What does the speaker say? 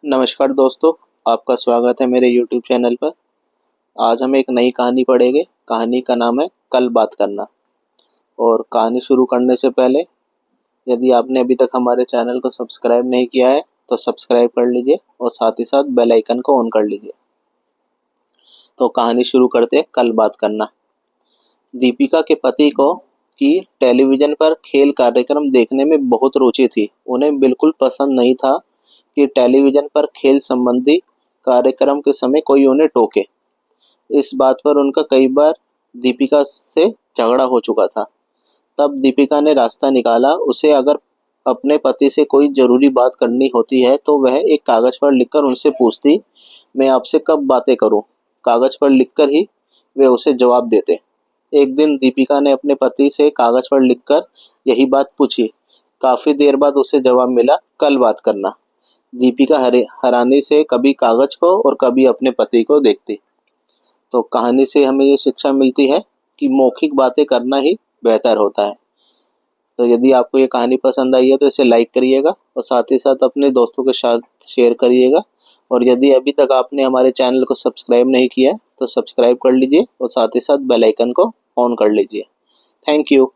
नमस्कार दोस्तों, आपका स्वागत है मेरे YouTube चैनल पर। आज हम एक नई कहानी पढ़ेंगे। कहानी का नाम है कल बात करना। और कहानी शुरू करने से पहले यदि आपने अभी तक हमारे चैनल को सब्सक्राइब नहीं किया है तो सब्सक्राइब कर लीजिए और साथ ही साथ बेल आइकन को ऑन कर लीजिए। तो कहानी शुरू करते हैं। कल बात करना। दीपिका के पति को की टेलीविज़न पर खेल कार्यक्रम देखने में बहुत रुचि थी। उन्हें बिल्कुल पसंद नहीं था कि टेलीविज़न पर खेल संबंधी कार्यक्रम के समय कोई उन्हें टोके। इस बात पर उनका कई बार दीपिका से झगड़ा हो चुका था। तब दीपिका ने रास्ता निकाला। उसे अगर अपने पति से कोई ज़रूरी बात करनी होती है तो वह एक कागज़ पर लिखकर उनसे पूछती, मैं आपसे कब बातें करूं? कागज़ पर लिखकर ही वे उसे जवाब देते। एक दिन दीपिका ने अपने पति से कागज़ पर लिखकर यही बात पूछी। काफ़ी देर बाद उसे जवाब मिला, कल बात करना। दीपिका हैरानी से कभी कागज़ को और कभी अपने पति को देखती। तो कहानी से हमें ये शिक्षा मिलती है कि मौखिक बातें करना ही बेहतर होता है। तो यदि आपको ये कहानी पसंद आई है तो इसे लाइक करिएगा और साथ ही साथ अपने दोस्तों के साथ शेयर करिएगा। और यदि अभी तक आपने हमारे चैनल को सब्सक्राइब नहीं किया है तो सब्सक्राइब कर लीजिए और साथ ही साथ बेल आइकन को ऑन कर लीजिए। Thank you.